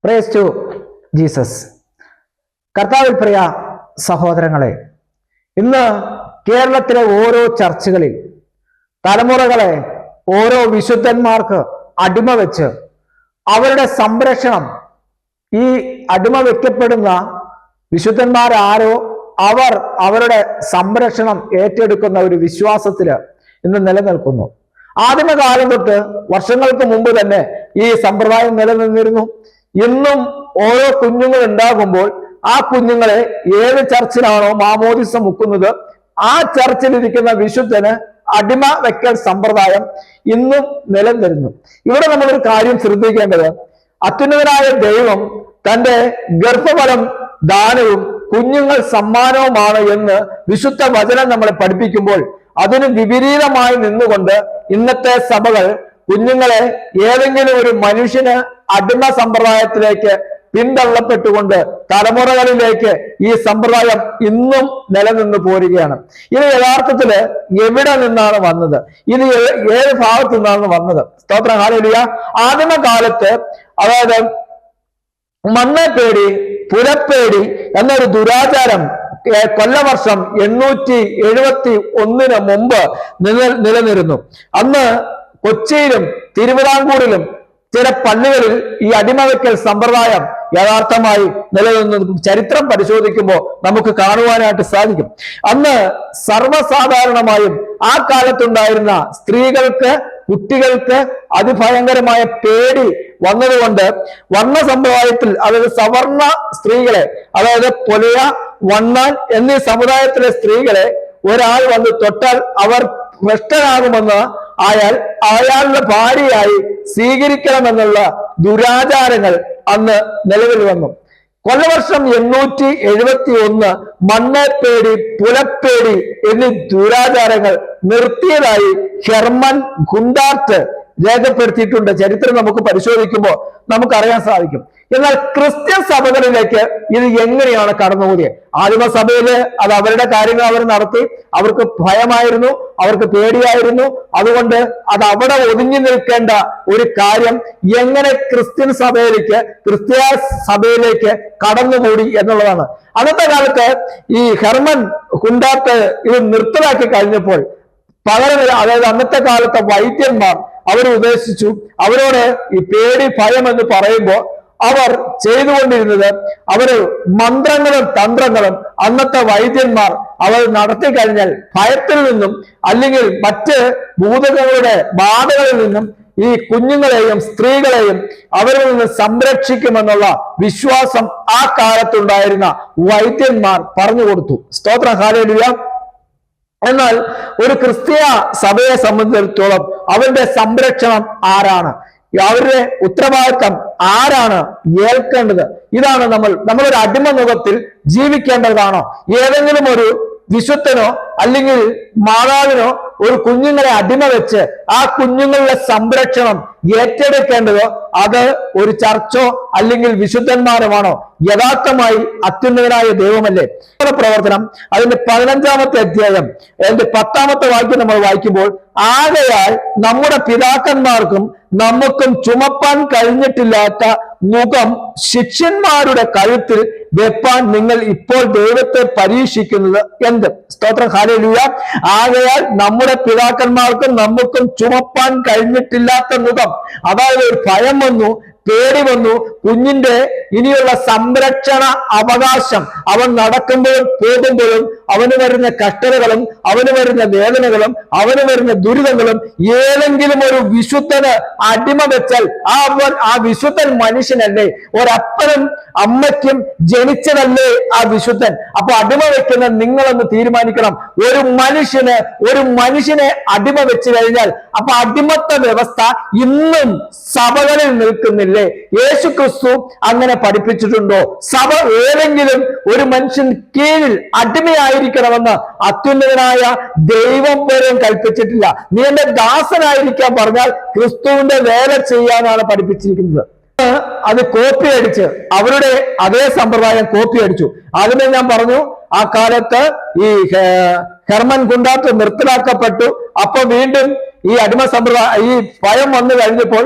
Price to Jesus. കർത്താവിൽ പ്രിയ സഹോദരങ്ങളെ, ഇന്ന് കേരളത്തിലെ ഓരോ ചർച്ചുകളിൽ തലമുറകളെ ഓരോ വിശുദ്ധന്മാർക്ക് അടിമ വെച്ച് അവരുടെ സംരക്ഷണം, ഈ അടിമ വെക്കപ്പെടുന്ന വിശുദ്ധന്മാരാരോ അവർ അവരുടെ സംരക്ഷണം ഏറ്റെടുക്കുന്ന ഒരു വിശ്വാസത്തില് ഇന്ന് നിലനിൽക്കുന്നു. ആദിമകാലം തൊട്ട് വർഷങ്ങൾക്ക് മുമ്പ് തന്നെ ഈ സമ്പ്രദായം നിലനിന്നിരുന്നു. ഇന്നും ഓരോ കുഞ്ഞുങ്ങൾ ഉണ്ടാകുമ്പോൾ ആ കുഞ്ഞുങ്ങളെ ഏത് ചർച്ചിലാണോ മാമോദിസ മുക്കുന്നത് ആ ചർച്ചിലിരിക്കുന്ന വിശുദ്ധന് അടിമ വെക്കൽ സമ്പ്രദായം ഇന്നും നിലനിന്നിരുന്നു. ഇവിടെ നമ്മളൊരു കാര്യം ശ്രദ്ധിക്കേണ്ടത്, അത്യുന്നതനായ ദൈവം തന്റെ ഗർഭഫലം ദാനവും കുഞ്ഞുങ്ങൾ സമ്മാനവുമാണ് എന്ന് വിശുദ്ധ വചനം നമ്മളെ പഠിപ്പിക്കുമ്പോൾ അതിന് വിപരീതമായി നിന്നുകൊണ്ട് ഇന്നത്തെ സഭകൾ കുഞ്ഞുങ്ങളെ ഏതെങ്കിലും ഒരു മനുഷ്യന് അടിമ സമ്പ്രദായത്തിലേക്ക് പിന്തള്ളപ്പെട്ടുകൊണ്ട് തലമുറകളിലേക്ക് ഈ സമ്പ്രദായം ഇന്നും നിലനിന്ന് പോരുകയാണ്. ഇത് യഥാർത്ഥത്തില് എവിടെ നിന്നാണ് വന്നത്? ഇത് ഏത് ഭാഗത്തു നിന്നാണ് വന്നത്? സ്തോത്രം, ഹല്ലേലൂയ. ആദിമകാലത്ത്, അതായത് മണ്ണേപ്പേടി, പുലപ്പേടി എന്നൊരു ദുരാചാരം കൊല്ലവർഷം 871 മുമ്പ് നിലനിന്നിരുന്നു. അന്ന് കൊച്ചിയിലും തിരുവിതാംകൂറിലും ചില പള്ളികളിൽ ഈ അടിമവെക്കൽ സമ്പ്രദായം യഥാർത്ഥമായി നിലനിന്ന് ചരിത്രം പരിശോധിക്കുമ്പോൾ നമുക്ക് കാണുവാനായിട്ട് സാധിക്കും. അന്ന് സർവ്വസാധാരണമായും ആ കാലത്തുണ്ടായിരുന്ന സ്ത്രീകൾക്ക്, കുട്ടികൾക്ക് അതിഭയങ്കരമായ പേടി വന്നതുകൊണ്ട് വർണ്ണ സമ്പ്രദായത്തിൽ, അതായത് സവർണ സ്ത്രീകളെ, അതായത് പൊലയ, വണ്ണാൻ എന്നീ സമുദായത്തിലെ സ്ത്രീകളെ ഒരാൾ വന്ന് തൊട്ടാൽ അവർ ഭ്രഷ്ടനാകുമെന്ന് അയാളുടെ ഭാര്യയായി സ്വീകരിക്കണമെന്നുള്ള ദുരാചാരങ്ങൾ അന്ന് നിലവിൽ വന്നു. കൊല്ലവർഷം 871 മണ്ണേപ്പേടി, പുലപ്പേടി എന്നീ ദുരാചാരങ്ങൾ നിർത്തിയതായി ഹെർമൻ ഗുണ്ടാർട്ട് രേഖപ്പെടുത്തിയിട്ടുണ്ട്. ചരിത്രം നമുക്ക് പരിശോധിക്കുമ്പോൾ നമുക്കറിയാൻ സാധിക്കും. എന്നാൽ ക്രിസ്ത്യൻ സഭകളിലേക്ക് ഇത് എങ്ങനെയാണ് കടന്നുകൂടിയത്? ആദിമസഭയില് അത് അവരുടെ കാര്യങ്ങൾ അവർ നടത്തി. അവർക്ക് ഭയമായിരുന്നു, അവർക്ക് പേടിയായിരുന്നു. അതുകൊണ്ട് അത് അവിടെ ഒതുങ്ങി നിൽക്കേണ്ട ഒരു കാര്യം എങ്ങനെ ക്രിസ്ത്യൻ സഭയിലേക്ക്, ക്രിസ്ത്യ സഭയിലേക്ക് കടന്നുകൂടി എന്നുള്ളതാണ്. അന്നത്തെ കാലത്ത് ഈ ഹെർമൻ ഗുണ്ടാർട്ട് ഇത് നിർത്തലാക്കി കഴിഞ്ഞപ്പോൾ പകരം, അതായത് അന്നത്തെ കാലത്തെ വൈദ്യന്മാർ അവർ ഉദ്ദേശിച്ചു, അവരോട് ഈ പേടി, ഭയം എന്ന് പറയുമ്പോൾ അവർ ചെയ്തുകൊണ്ടിരുന്നത്, അവര് മന്ത്രങ്ങളും തന്ത്രങ്ങളും അന്നത്തെ വൈദ്യന്മാർ അവർ നടത്തി കഴിഞ്ഞാൽ ഭയത്തിൽ നിന്നും അല്ലെങ്കിൽ മറ്റ് ഭൂതങ്ങളുടെ ബാധകളിൽ നിന്നും ഈ കുഞ്ഞുങ്ങളെയും സ്ത്രീകളെയും അവരിൽ നിന്ന് സംരക്ഷിക്കുമെന്നുള്ള വിശ്വാസം ആ കാലത്തുണ്ടായിരുന്ന വൈദ്യന്മാർ പറഞ്ഞു കൊടുത്തു. സ്തോത്രം, ഹല്ലേലൂയ. എന്നാൽ ഒരു ക്രിസ്തീയ സഭയെ സംബന്ധിച്ചിടത്തോളം അവരുടെ സംരക്ഷണം ആരാണ്? അവരുടെ ഉത്തരവാദിത്തം ആരാണ് ഏൽക്കേണ്ടത്? ഇതാണ് നമ്മളൊരു അടിമനുഖത്തിൽ ജീവിക്കേണ്ടതാണോ? ഏതെങ്കിലും ഒരു വിശുദ്ധനോ അല്ലെങ്കിൽ മാതാവിനോ ഒരു കുഞ്ഞുങ്ങളെ അടിമ വെച്ച് ആ കുഞ്ഞുങ്ങളുടെ സംരക്ഷണം ഏറ്റെടുക്കേണ്ടതോ അത് ഒരു ചർച്ചോ അല്ലെങ്കിൽ വിശുദ്ധന്മാരുമാണോ? യഥാർത്ഥമായി അത്യുന്നതനായ ദൈവമല്ലേ? പ്രവർത്തനം അതിന്റെ 15-ാമത്തെ അധ്യായം അതിന്റെ 10-ാമത്തെ വാക്യം നമ്മൾ വായിക്കുമ്പോൾ, ആകയാൽ നമ്മുടെ പിതാക്കന്മാർക്കും നമുക്കും ചുമപ്പാൻ കഴിഞ്ഞിട്ടില്ലാത്ത മുഖം ശിഷ്യന്മാരുടെ കഴുത്തിൽ വെപ്പാൻ നിങ്ങൾ ഇപ്പോൾ ദൈവത്തെ പരീക്ഷിക്കുന്നത് എന്ത്? സ്തോത്രം, ഹല്ലേലൂയ. ആകയാൽ നമ്മുടെ പിതാക്കന്മാർക്കും നമുക്കും ചുമപ്പാൻ കഴിഞ്ഞിട്ടില്ലാത്ത മുഖം, അതായത് ഒരു ഭയം വന്നു, പേടി വന്നു. കുഞ്ഞിന്റെ ഇനിയുള്ള സംരക്ഷണ അവകാശം, അവൻ നടക്കുമ്പോഴും പോകുമ്പോഴും അവന് വരുന്ന കഷ്ടതകളും അവന് വരുന്ന വേദനകളും അവന് വരുന്ന ദുരിതങ്ങളും ഏതെങ്കിലും ഒരു വിശുദ്ധന് അടിമ വെച്ചാൽ ആ വിശുദ്ധൻ മനുഷ്യനല്ലേ? ഒരപ്പനും അമ്മയ്ക്കും ജനിച്ചതല്ലേ ആ വിശുദ്ധൻ? അപ്പൊ അടിമ വെക്കുന്ന നിങ്ങളൊന്ന് തീരുമാനിക്കണം. ഒരു മനുഷ്യനെ അടിമ വെച്ച് കഴിഞ്ഞാൽ അപ്പൊ അടിമത്ത വ്യവസ്ഥ ഇന്നും സഭകളിൽ നിൽക്കുന്നില്ലേ? യേശു ക്രിസ്തു അങ്ങനെ പഠിപ്പിച്ചിട്ടുണ്ടോ? സഭ ഏതെങ്കിലും ഒരു മനുഷ്യൻ കീഴിൽ അടിമയായിരിക്കണമെന്ന് അത്യുന്നതനായ ദൈവം പോലും കൽപ്പിച്ചിട്ടില്ല. നീ എന്റെ ദാസനായിരിക്കാൻ പറഞ്ഞാൽ ക്രിസ്തുവിന്റെ വേല ചെയ്യാനാണ് പഠിപ്പിച്ചിരിക്കുന്നത്. അത് കോപ്പി അടിച്ച് അവരുടെ അതേ സമ്പ്രദായം കോപ്പി അടിച്ചു. ആദ്യമേ ഞാൻ പറഞ്ഞു, ആ കാലത്ത് ഈ ഹെർമൻ ഗുണ്ടാർട്ട് നിർത്തലാക്കപ്പെട്ടു. അപ്പൊ വീണ്ടും ഈ അടിമ സമ്പ്രദായം, ഈ ഭയം വന്നു കഴിഞ്ഞപ്പോൾ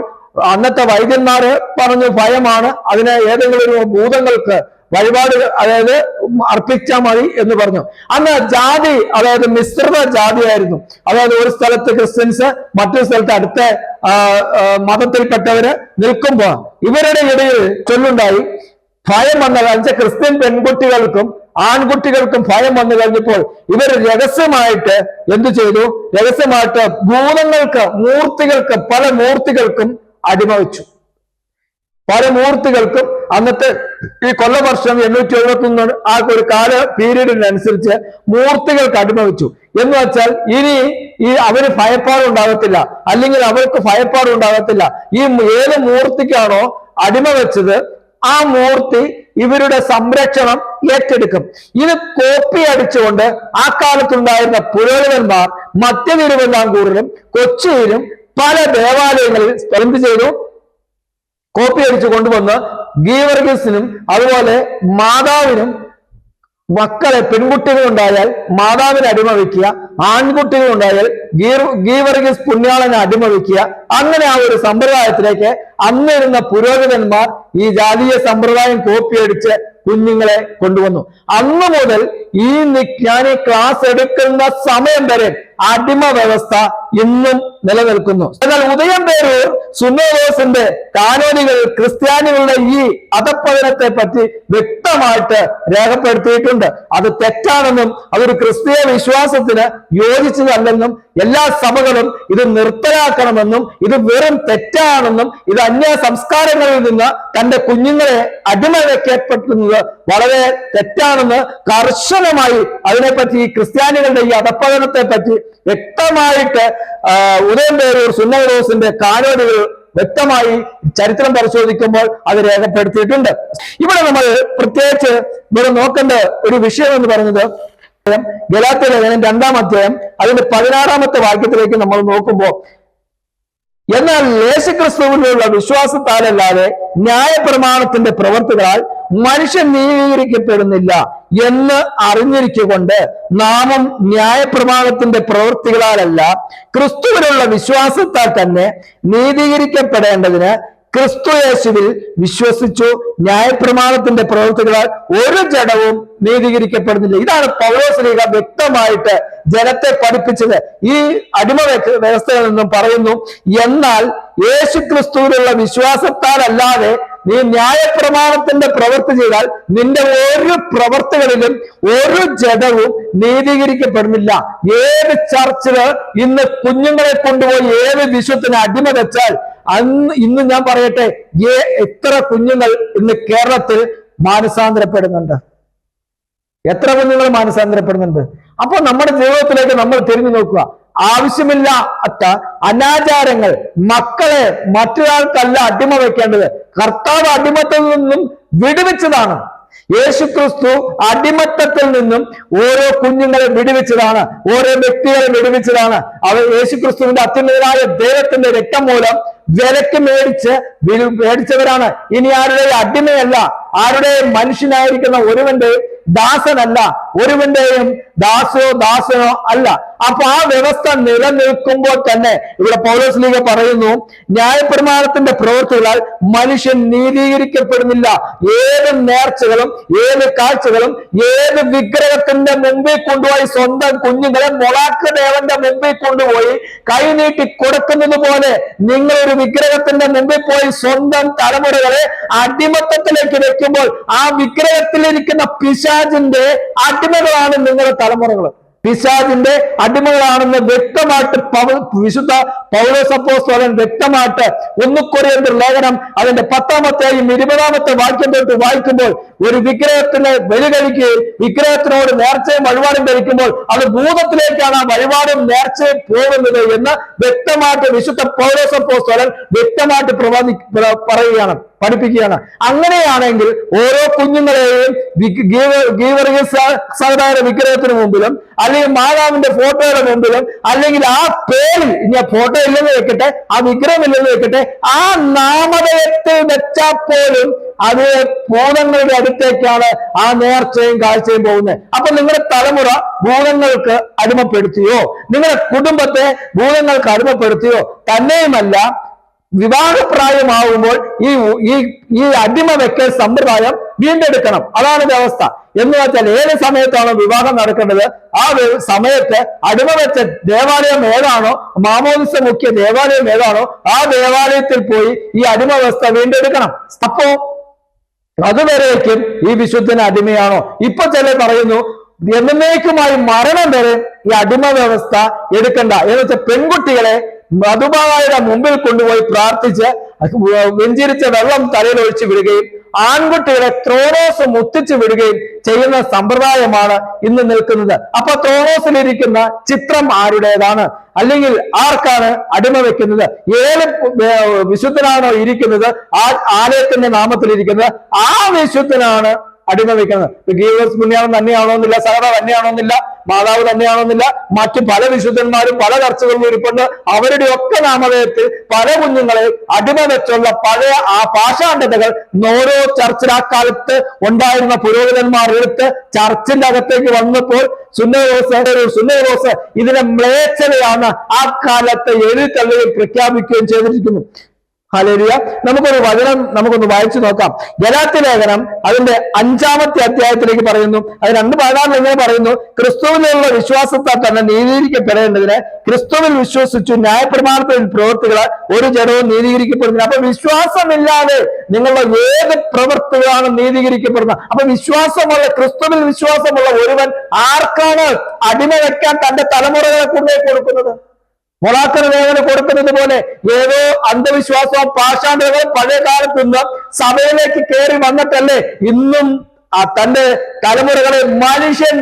അന്നത്തെ വൈദ്യന്മാര് പറഞ്ഞു ഭയമാണ്, അതിനെ ഏതെങ്കിലും ഒരു ഭൂതങ്ങൾക്ക് വഴിപാട് അതായത് അർപ്പിച്ചാൽ മതി എന്ന് പറഞ്ഞു. അന്ന് ജാതി അതായത് മിശ്രിത ജാതിയായിരുന്നു. അതായത് ഒരു സ്ഥലത്ത് ക്രിസ്ത്യൻസ്, മറ്റൊരു സ്ഥലത്ത് അടുത്ത മതത്തിൽപ്പെട്ടവര് നിൽക്കുമ്പോൾ ഇവരുടെ ഇടയിൽ ചൊല്ലുണ്ടായി, ഭയം വന്ന ക്രിസ്ത്യൻ പെൺകുട്ടികൾക്കും ആൺകുട്ടികൾക്കും ഭയം വന്നു കഴിഞ്ഞപ്പോൾ ഇവർ രഹസ്യമായിട്ട് എന്തു ചെയ്തു? രഹസ്യമായിട്ട് മൂർത്തികൾക്ക് പല മൂർത്തികൾക്കും അടിമവെച്ചു. പല മൂർത്തികൾക്കും അന്നത്തെ ഈ കൊല്ലവർഷം 871 ആ ഒരു കാല പീരീഡിനനുസരിച്ച് മൂർത്തികൾക്ക് അടിമവെച്ചു. എന്ന് വെച്ചാൽ ഇനി അവര് ഭയപ്പാടുണ്ടാകത്തില്ല, അല്ലെങ്കിൽ അവർക്ക് ഭയപ്പാടുണ്ടാകത്തില്ല. ഈ ഏത് മൂർത്തിക്കാണോ അടിമ വെച്ചത് ആ മൂർത്തി ഇവരുടെ സംരക്ഷണം ഏറ്റെടുക്കും. ഇത് കോപ്പി അടിച്ചുകൊണ്ട് ആ കാലത്തുണ്ടായിരുന്ന പുരോഹിതന്മാർ മധ്യ തിരുവിതാംകൂറിലും കൊച്ചിയിലും പല ദേവാലയങ്ങളിൽ എന്ത് ചെയ്തു? കോപ്പി അടിച്ചു കൊണ്ടുവന്ന് ഗീവർഗീസിനും അതുപോലെ മാതാവിനും മക്കളെ പെൺകുട്ടികളുണ്ടായാൽ മാതാവിന് അടിമ വയ്ക്കുക, ആൺകുട്ടികളുണ്ടായാൽ ഗീവർഗീസ് പുണ്യാളനെ അടിമ വയ്ക്കുക. അങ്ങനെ ആ ഒരു സമ്പ്രദായത്തിലേക്ക് അന്നിരുന്ന പുരോഹിതന്മാർ ഈ ജാതീയ സമ്പ്രദായം കോപ്പിയടിച്ച് കുഞ്ഞുങ്ങളെ കൊണ്ടുവന്നു. അന്ന് മുതൽ ഞാൻ ഈ ക്ലാസ് എടുക്കുന്ന സമയം വരെ അടിമ വ്യവസ്ഥ ഇന്നും നിലനിൽക്കുന്നു. എന്നാൽ ഉദയംപേരൂർ സുന്നോദോസിന്റെ കാനോനികൾ ക്രിസ്ത്യാനികളുടെ ഈ അധപ്പതനത്തെ പറ്റി വ്യക്തമായിട്ട് രേഖപ്പെടുത്തിയിട്ടുണ്ട്. അത് തെറ്റാണെന്നും അതൊരു ക്രിസ്തീയ വിശ്വാസത്തിന് യോജിച്ചതല്ലെന്നും എല്ലാ സഭകളും ഇത് നിർത്തലാക്കണമെന്നും ഇത് വെറും തെറ്റാണെന്നും ഇത് അന്യ സംസ്കാരങ്ങളിൽ നിന്ന് തന്റെ കുഞ്ഞുങ്ങളെ അടിമ വയ്ക്കപ്പെടുന്നത് വളരെ തെറ്റാണെന്ന് കർശനമായി അതിനെപ്പറ്റി ഈ ക്രിസ്ത്യാനികളുടെ ഈ അധപ്പതനത്തെ പറ്റി വ്യക്തമായിട്ട് ഉദയംപേരൂർ സുന്നോദോസിന്റെ കാനോനികൾ വ്യക്തമായി ചരിത്രം പരിശോധിക്കുമ്പോൾ അത് രേഖപ്പെടുത്തിയിട്ടുണ്ട്. ഇവിടെ നമ്മൾ പ്രത്യേകിച്ച് ഇവിടെ നോക്കേണ്ട ഒരു വിഷയം എന്ന് പറയുന്നത് ഗലാത്യ ലേഖനം 2-ാം അധ്യായം അതിന്റെ 16-ാമത്തെ വാക്യത്തിലേക്ക് നമ്മൾ നോക്കുമ്പോൾ, എന്നാൽ യേശുക്രിസ്തുവിലുള്ള വിശ്വാസത്താലല്ലാതെ ന്യായപ്രമാണത്തിന്റെ പ്രവൃത്തികളാൽ മനുഷ്യൻ നീതീകരിക്കപ്പെടുന്നില്ല എന്ന് അറിഞ്ഞിരിക്കൊണ്ട് നാമും ന്യായപ്രമാണത്തിന്റെ പ്രവൃത്തികളാലല്ല ക്രിസ്തുവിനുള്ള വിശ്വാസത്താൽ തന്നെ നീതീകരിക്കപ്പെടേണ്ടതിന് ക്രിസ്തു യേശുവിൽ വിശ്വസിച്ചു. ന്യായപ്രമാണത്തിന്റെ പ്രവൃത്തികളാൽ ഒരു ജഡവും നീതീകരിക്കപ്പെടുന്നില്ല. ഇതാണ് പൗലോസ്ലീഹ വ്യക്തമായിട്ട് ജനത്തെ പഠിപ്പിച്ചത്. ഈ അടിമ വ്യവസ്ഥയിൽ നിന്നും പറയുന്നു, എന്നാൽ യേശുക്രിസ്തുവിലുള്ള വിശ്വാസത്താൽ അല്ലാതെ നീ ന്യായപ്രമാണത്തിന്റെ പ്രവൃത്തി ചെയ്താൽ നിന്റെ ഒരു പ്രവൃത്തികളിലും ഒരു ജഡവും നീതീകരിക്കപ്പെടുന്നില്ല. ഏത് ചർച്ചില് ഇന്ന് കുഞ്ഞുങ്ങളെ കൊണ്ടുപോയി ഏത് വിശുദ്ധന് അടിമ വെച്ചാൽ ഇന്ന് ഞാൻ പറയട്ടെ, എത്ര കുഞ്ഞുങ്ങൾ ഇന്ന് കേരളത്തിൽ മാനസാന്തരപ്പെടുന്നുണ്ട്? എത്ര കുഞ്ഞുങ്ങൾ മാനസാന്തരപ്പെടുന്നുണ്ട്? അപ്പൊ നമ്മുടെ ജീവിതത്തിലേക്ക് നമ്മൾ തിരിഞ്ഞു നോക്കുക. ആവശ്യമില്ലാത്ത അനാചാരങ്ങൾ മക്കളെ മറ്റൊരാൾക്കല്ല അടിമ വെക്കേണ്ടത്. കർത്താവ് അടിമത്തിൽ നിന്നും വിടുവിച്ചതാണ്. യേശുക്രിസ്തു അടിമത്തത്തിൽ നിന്നും ഓരോ കുഞ്ഞുങ്ങളെ വിടുവിച്ചതാണ്, ഓരോ വ്യക്തികളെ വിടുവിച്ചതാണ്. അവർ യേശുക്രിസ്തുവിന്റെ അത്യുന്നതനായ ദൈവത്തിന്റെ രക്തം മൂലം വിലക്ക് മേടിച്ചവരാണ്. ഇനി ആരുടെ അടിമയല്ല, ആരുടെ മനുഷ്യനായിരിക്കുന്ന ഒരുവന്റെയും ദാസനല്ല, ഒരുവന്റെയും ദാസനോ അല്ല. അപ്പൊ ആ വ്യവസ്ഥ നിലനിൽക്കുമ്പോൾ തന്നെ ഇവിടെ പൗലോസ്ലീഹ പറയുന്നു, ന്യായപ്രമാണത്തിന്റെ പ്രവൃത്തികളാൽ മനുഷ്യൻ നീതീകരിക്കപ്പെടുന്നില്ല. ഏത് നേർച്ചകളും ഏത് കാഴ്ചകളും ഏത് വിഗ്രഹത്തിന്റെ മുമ്പിൽ കൊണ്ടുപോയി സ്വന്തം കുഞ്ഞുങ്ങളെ മൊളാക്ക് ദേവന്റെ മുമ്പിൽ കൊണ്ടുപോയി കൈനീട്ടി കൊടുക്കുന്നത് പോലെ നിങ്ങളൊരു വിഗ്രഹത്തിന്റെ മുമ്പിൽ പോയി സ്വന്തം തലമുറകളെ അടിമത്തത്തിലേക്ക് വെക്കുമ്പോൾ ആ വിഗ്രഹത്തിലിരിക്കുന്ന പിശാചിന്റെ അടിമകളാണ് നിങ്ങളുടെ തലമുറകൾ. പിശാചിന്റെ അടിമകളാണെന്ന് വ്യക്തമായിട്ട് വിശുദ്ധ പൗലോസ് അപ്പോസ്തലൻ വ്യക്തമായിട്ട് 1 കൊരിന്ത്യർ ലേഖനം അതിന്റെ 10-ാമത്തെയും 20-ാമത്തെ വാക്യം തൊട്ട് വായിക്കുമ്പോൾ, ഒരു വിഗ്രഹത്തിന് ബലി കഴിക്കുകയും വിഗ്രഹത്തിനോട് നേർച്ചയും വഴിപാടും കഴിക്കുമ്പോൾ അത് ഭൂതത്തിലേക്കാണ് ആ വഴിപാടും നേർച്ചയും പോകുന്നത് എന്ന് വ്യക്തമായിട്ട് വിശുദ്ധ പൗലോസ് അപ്പോസ്തലൻ വ്യക്തമായിട്ട് പറയുകയാണ്, പഠിപ്പിക്കുകയാണ്. അങ്ങനെയാണെങ്കിൽ ഓരോ കുഞ്ഞുങ്ങളെയും സഹോദര വിഗ്രഹത്തിന് മുമ്പിലും അല്ലെങ്കിൽ മാതാവിന്റെ ഫോട്ടോയുടെ മുമ്പിലും അല്ലെങ്കിൽ ആ പേരിൽ, ഇനി ഫോട്ടോ ഇല്ലെന്ന് വെക്കട്ടെ, ആ വിഗ്രഹം ഇല്ലെന്ന് വെക്കട്ടെ, ആ നാമധേയത്തിൽ വെച്ചാൽ പോലും അത് ഭൂതങ്ങളുടെ അടുത്തേക്കാണ് ആ നേർച്ചയും കാഴ്ചയും പോകുന്നത്. അപ്പൊ നിങ്ങളുടെ തലമുറ ഭൂതങ്ങൾക്ക് അടിമപ്പെടുത്തിയോ? നിങ്ങളുടെ കുടുംബത്തെ ഭൂതങ്ങൾക്ക് അടിമപ്പെടുത്തിയോ? തന്നെയുമല്ല, വിവാഹപ്രായമാകുമ്പോൾ ഈ ഈ ഈ അടിമ വെക്കൽ സമ്പ്രദായം വീണ്ടെടുക്കണം. അതാണ് വ്യവസ്ഥ. എന്ന് വെച്ചാൽ ഏത് സമയത്താണോ വിവാഹം നടക്കേണ്ടത് ആ സമയത്ത് അടിമ വെച്ച ദേവാലയം ഏതാണോ, മാമോദിസ മുഖ്യ ദേവാലയം ഏതാണോ ആ ദേവാലയത്തിൽ പോയി ഈ അടിമ വ്യവസ്ഥ വീണ്ടെടുക്കണം. അപ്പോ അതുവരേക്കും ഈ വിശുദ്ധന് അടിമയാണോ? ഇപ്പൊ ചിലർ പറയുന്നു എന്നേക്കുമായി മരണം വരെ ഈ അടിമ വ്യവസ്ഥ എടുക്കണ്ട എന്ന് വെച്ചാൽ പെൺകുട്ടികളെ മധുബായുടെ മുമ്പിൽ കൊണ്ടുപോയി പ്രാർത്ഥിച്ച് വെഞ്ചിരിച്ച വെള്ളം തലയിൽ ഒഴിച്ചു വിടുകയും ആൺകുട്ടികളെ ത്രോണോസ് മുത്തിച്ചു വിടുകയും ചെയ്യുന്ന സമ്പ്രദായമാണ് ഇന്ന് നിൽക്കുന്നത്. അപ്പൊ ത്രോണോസിലിരിക്കുന്ന ചിത്രം ആരുടേതാണ്, അല്ലെങ്കിൽ ആർക്കാണ് അടിമ വെക്കുന്നത്? ഏത് വിശുദ്ധനാണോ ഇരിക്കുന്നത്, ആ ആലയത്തിന്റെ നാമത്തിലിരിക്കുന്നത് ആ വിശുദ്ധനാണ് അടിമ വെക്കുന്നത്. ഗീവർസ് പുണ്യാളം തന്നെയാണോന്നില്ല, സഹറ തന്നെയാണോന്നില്ല, മാതാവ് തന്നെയാണോന്നില്ല, മറ്റു പല വിശുദ്ധന്മാരും പല ചർച്ചകളിലും ഇരിപ്പുണ്ട്. അവരുടെ ഒക്കെ നാമധേയത്തിൽ പല കുഞ്ഞുങ്ങളെ അടിമ വെച്ചുള്ള പഴയ ആ പാഷാണ്ഡതകൾ ഓരോ ചർച്ചിൽ ആ കാലത്ത് ഉണ്ടായിരുന്ന പുരോഹിതന്മാർ എടുത്ത് ചർച്ചിന്റെ അകത്തേക്ക് വന്നപ്പോൾ സുന്നേറോസ് ഇതിനെ മ്ലേച്ഛതയാണ് ആ കാലത്ത് എഴുതിത്തള്ളുകയും പ്രഖ്യാപിക്കുകയും ചെയ്തിരിക്കുന്നു. ഹല്ലേലൂയ. നമുക്കൊരു വചനം നമുക്കൊന്ന് വായിച്ചു നോക്കാം. ഗലാത്യ ലേഖനം അതിന്റെ 5-ാമത്തെ അധ്യായത്തിലേക്ക് പറയുന്നു. അത് 2:16 ഇങ്ങനെ പറയുന്നു: ക്രിസ്തുവിലുള്ള വിശ്വാസത്താൽ തന്നെ നീതീകരിക്കപ്പെടേണ്ടതിന് ക്രിസ്തുവിൽ വിശ്വസിച്ചു ന്യായപ്രമാണത്തിൽ പ്രവൃത്തികളാൽ ഒരു ജനവും നീതീകരിക്കപ്പെടുന്നില്ല. അപ്പൊ വിശ്വാസമില്ലാതെ നിങ്ങളുടെ ഏത് പ്രവൃത്തികളാണ് നീതീകരിക്കപ്പെടുന്നത്? അപ്പൊ വിശ്വാസമുള്ള, ക്രിസ്തുവിൽ വിശ്വാസമുള്ള ഒരുവൻ ആർക്കാണ് അടിമ വെക്കാൻ തന്റെ തലമുറകളെ കൊണ്ടേ കൊടുക്കുന്നത്? മൊളാക്കർ ലേഖനം കൊടുക്കുന്നത് പോലെ ഏതോ അന്ധവിശ്വാസവും പാഷാണ്ഡതകളും പഴയ കാലത്ത് നിന്ന് സഭയിലേക്ക് കയറി വന്നിട്ടല്ലേ ഇന്നും തന്റെ തലമുറകളെ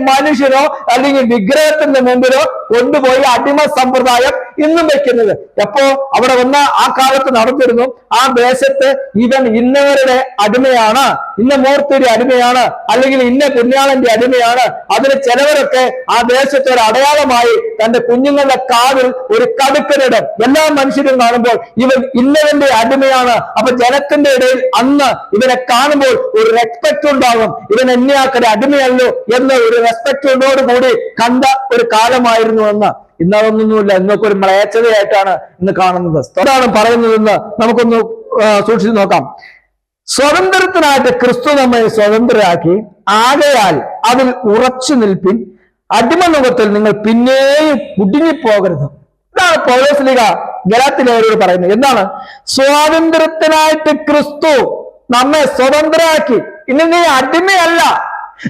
മനുഷ്യനോ അല്ലെങ്കിൽ വിഗ്രഹത്തിന്റെ മുമ്പിലോ കൊണ്ടുപോയി അടിമ സമ്പ്രദായം ഇന്നും വെക്കുന്നത്. എപ്പോ അവിടെ വന്ന ആ കാലത്ത് നടന്നിരുന്നു, ആ ദേശത്ത് ഇവൻ ഇന്നവരുടെ അടിമയാണ്, ഇന്ന മൂർത്തിയുടെ അടിമയാണ്, അല്ലെങ്കിൽ ഇന്ന പുണ്യാളന്റെ അടിമയാണ്. അതിന് ചിലവരൊക്കെ ആ ദേശത്തെ ഒരു അടയാളമായി തന്റെ കുഞ്ഞുങ്ങളുടെ കാതിൽ ഒരു കടുക്കനിടും. എല്ലാ മനുഷ്യരും കാണുമ്പോൾ ഇവൻ ഇന്നവന്റെ അടിമയാണ്. അപ്പൊ ജനത്തിന്റെ ഇടയിൽ അന്ന് ഇവനെ കാണുമ്പോൾ ഒരു റെസ്പെക്ട് ഉണ്ടാകും. ഇവൻ എന്നെയാക്കടെ അടിമയല്ലോ എന്ന ഒരു റെസ്പെക്റ്റോടുകൂടി കണ്ട ഒരു കാലമായിരുന്നു എന്ന്. ഇന്നതൊന്നുമില്ല. ഇന്നൊക്കെ ഒരു മ്ലേച്ഛതയായിട്ടാണ് ഇന്ന് കാണുന്നത്. അതാണ് പറയുന്നതെന്ന് നമുക്കൊന്ന് സൂക്ഷിച്ചു നോക്കാം. സ്വതന്ത്രത്തിനായിട്ട് ക്രിസ്തു നമ്മെ സ്വതന്ത്രരാക്കി, ആകയാൽ അതിൽ ഉറച്ചു നിൽപ്പിൻ, അടിമനുഖത്തിൽ നിങ്ങൾ പിന്നെയും കുടുങ്ങിപ്പോകരുത്. ഇതാണ് പൗലോസ്ലീഹ ഗലാത്യരോട് പറയുന്നത്. എന്താണ്? സ്വാതന്ത്ര്യത്തിനായിട്ട് ക്രിസ്തു നമ്മെ സ്വതന്ത്രരാക്കി. ഇനി നീ അടിമയല്ല.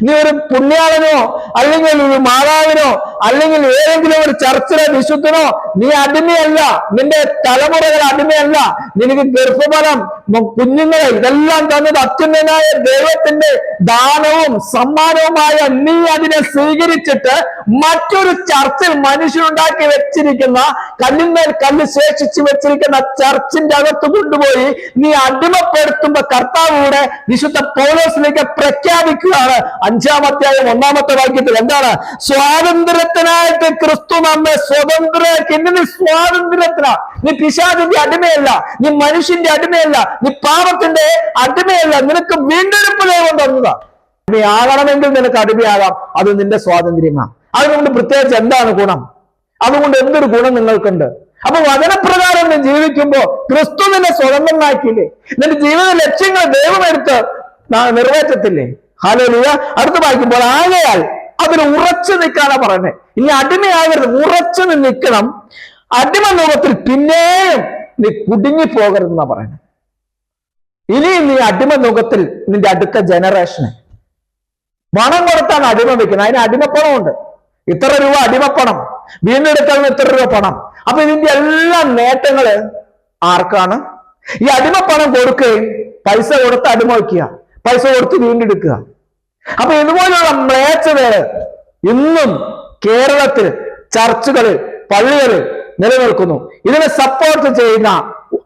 നീ ഒരു പുണ്യാളനോ അല്ലെങ്കിൽ ഒരു മാതാവിനോ അല്ലെങ്കിൽ ഏതെങ്കിലും ഒരു ചർച്ചിലെ വിശുദ്ധനോ നീ അടിമയല്ല. നിന്റെ തലമുറകൾ അടിമയല്ല. നിനക്ക് ഗർഭഫലം, കുഞ്ഞുങ്ങളെ ഇതെല്ലാം തന്നത് അത്യുന്നതനായ ദൈവത്തിന്റെ ദാനവും സമ്മാനവുമായ നീ അതിനെ സ്വീകരിച്ചിട്ട് മറ്റൊരു ചർച്ചിൽ മനുഷ്യനുണ്ടാക്കി വെച്ചിരിക്കുന്ന കല്ലിന്മേൽ കല്ല് ശേഷിച്ചു വെച്ചിരിക്കുന്ന ചർച്ചിന്റെ അകത്ത് കൊണ്ടുപോയി നീ അടിമപ്പെടുത്തുമ്പോ കർത്താവൂടെ വിശുദ്ധ പൗലോസിലേക്ക് പ്രഖ്യാപിക്കുകയാണ്. 5-ാം അധ്യായം 1-ാമത്തെ വാക്യത്തിൽ എന്താണ്? സ്വാതന്ത്ര്യത്തിനായിട്ട് ക്രിസ്തു നമ്മെ സ്വതന്ത്രരാക്കി. ഇന്ന് നീ സ്വാതന്ത്ര്യത്തിനാ. നീ പിശാചിന്റെ അടിമയല്ല, നീ മനുഷ്യന്റെ അടിമയല്ല, നീ പാപത്തിന്റെ അടിമയല്ല. നിനക്ക് വീണ്ടെടുപ്പ് ദൈവം തന്നതാ. അടിമയാകണമെങ്കിൽ നിനക്ക് അടിമയാകാം. അത് നിന്റെ സ്വാതന്ത്ര്യമാണ്. അതുകൊണ്ട് പ്രത്യേകിച്ച് എന്താണ് ഗുണം? അതുകൊണ്ട് എന്തൊരു ഗുണം നിങ്ങൾക്കുണ്ട്? അപ്പൊ വചനപ്രകാരം നീ ജീവിക്കുമ്പോ ക്രിസ്തു നിന്നെ സ്വതന്ത്രനാക്കിയില്ലേ? നിന്റെ ജീവിത ലക്ഷ്യങ്ങൾ ദൈവമെടുത്ത് നിറവേറ്റത്തില്ലേ? ഹല്ലേലൂയ. അടുത്ത് വായിക്കുമ്പോൾ ആകയാൽ അതിൽ ഉറച്ചു നിൽക്കാനാ പറയുന്നത്. ഇനി അടിമയാകരുത്, ഉറച്ചു നിൽക്കണം. അടിമ ലോകത്തിൽ പിന്നെയും നീ കുടുങ്ങിപ്പോകരുതെന്നാ പറയുന്നത്. ഇനി നീ അടിമ ലോകത്തിൽ നിന്റെ അടുത്ത ജനറേഷന് പണം കൊടുത്താണ് അടിമ വെക്കുന്നത്. അതിന് അടിമപ്പണമുണ്ട്. ഇത്ര രൂപ അടിമപ്പണം, വീണ്ടെടുക്കാൻ ഇത്ര രൂപ പണം. അപ്പൊ ഇതിന്റെ എല്ലാ നേട്ടങ്ങള് ആർക്കാണ്? ഈ അടിമപ്പണം കൊടുക്കുകയും പൈസ കൊടുത്ത് അടിമ വയ്ക്കുക, പൈസ കൊടുത്ത് വീണ്ടെടുക്കുക. അപ്പൊ ഇതുപോലുള്ള മ്ലേച്ഛതകള് ഇന്നും കേരളത്തിൽ ചർച്ചുകളിൽ, പള്ളികളിൽ നിലനിൽക്കുന്നു. ഇതിനെ സപ്പോർട്ട് ചെയ്യുന്ന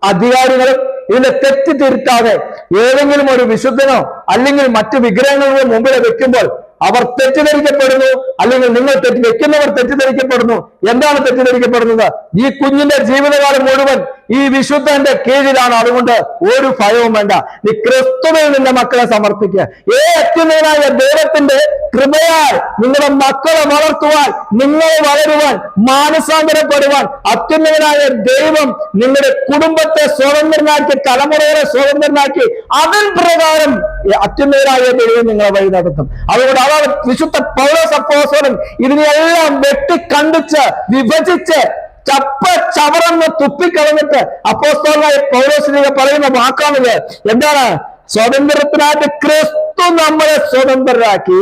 അധികാരികളും ഇതിനെ തെറ്റി തിരുത്താതെ ഏതെങ്കിലും ഒരു വിശുദ്ധനോ അല്ലെങ്കിൽ മറ്റു വിഗ്രഹങ്ങളുടെ മുമ്പിൽ വെക്കുമ്പോൾ അവർ തെറ്റിദ്ധരിക്കപ്പെടുന്നു, അല്ലെങ്കിൽ നിങ്ങൾ വെക്കുന്നവർ തെറ്റിദ്ധരിക്കപ്പെടുന്നു. എന്താണ് തെറ്റിദ്ധരിക്കപ്പെടുന്നത്? ഈ കുഞ്ഞിന്റെ ജീവിതകാലം മുഴുവൻ ഈ വിശുദ്ധന്റെ കീഴിലാണ്. അതുകൊണ്ട് ഒരു ഭയവും വേണ്ട. നീ ക്രിസ്തുവിൽ നിന്റെ മക്കളെ സമർപ്പിക്കുക. അത്യുന്നതനായ ദൈവത്തിന്റെ കൃപയാൽ നിങ്ങളുടെ മക്കളെ വളർത്തുവാൻ, നിങ്ങളെ വളരുവാൻ, മാനസാന്തരപ്പെടുവാൻ അത്യുന്നതനായ ദൈവം നിങ്ങളുടെ കുടുംബത്തെ സ്വതന്ത്രനാക്കി, തലമുറകളെ സ്വതന്ത്രനാക്കി, അതിൻ പ്രകാരം അത്യുന്നതനായ ദൈവം നിങ്ങളെ വഴി നടത്തും. അതുകൊണ്ട് അതാണ് വിശുദ്ധ പൗലോസ് അപ്പോസ്തലൻ ഇതിനെല്ലാം വെട്ടിക്കണ്ടിച്ച് വിഭജിച്ച് ചവറന്ന് തുപ്പിക്കളഞ്ഞിട്ട് അപ്പോസ്തലനായ പൗലോസ് പറയുന്ന വാക്കാണിത്. എന്താണ്? സ്വതന്ത്രത്തിനായിട്ട് ക്രിസ്തു നമ്മളെ സ്വതന്ത്രരാക്കി,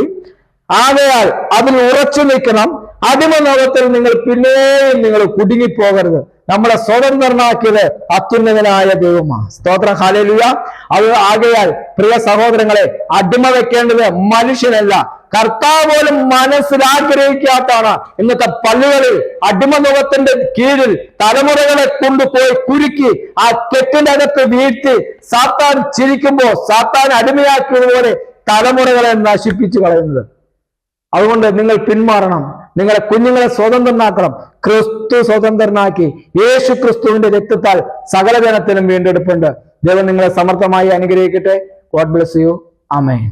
ആകയാൽ അതിൽ ഉറച്ചു നിൽക്കണം. അടിമലോകത്തിൽ നിങ്ങൾ പിന്നെയും നിങ്ങൾ കുടുങ്ങിപ്പോകരുത്. നമ്മളെ സ്വതന്ത്രനാക്കിയത് അത്യുന്നതനായ ദൈവമാണ്. സ്തോത്രം, ഹല്ലേലൂയ. അത് ആകയാൽ പ്രിയ സഹോദരങ്ങളെ, അടിമ വെക്കേണ്ടത് മനുഷ്യനല്ല, കർത്താവ് പോലും മനസ്സിലാഗ്രഹിക്കാത്താണ്. ഇന്നത്തെ പള്ളികളിൽ അടിമലോകത്തിന്റെ കീഴിൽ തലമുറകളെ കൊണ്ടുപോയി കുരുക്കി ആ കെട്ടിന്റെ അകത്ത് വീഴ്ത്തി സാത്താൻ ചിരിക്കുമ്പോൾ സാത്താൻ അടിമയാക്കിയതുപോലെ തലമുറകളെ നശിപ്പിച്ചു കളയുന്നത്. അതുകൊണ്ട് നിങ്ങൾ പിന്മാറണം. നിങ്ങളെ കുഞ്ഞുങ്ങളെ സ്വതന്ത്രനാക്കണം. ക്രിസ്തു സ്വതന്ത്രനാക്കി. യേശു ക്രിസ്തുവിന്റെ രക്തത്താൽ സകല ജനത്തിനും വീണ്ടെടുപ്പുണ്ട്. ദൈവം നിങ്ങളെ സമർത്ഥമായി അനുഗ്രഹിക്കട്ടെ. God bless you. ആമേൻ.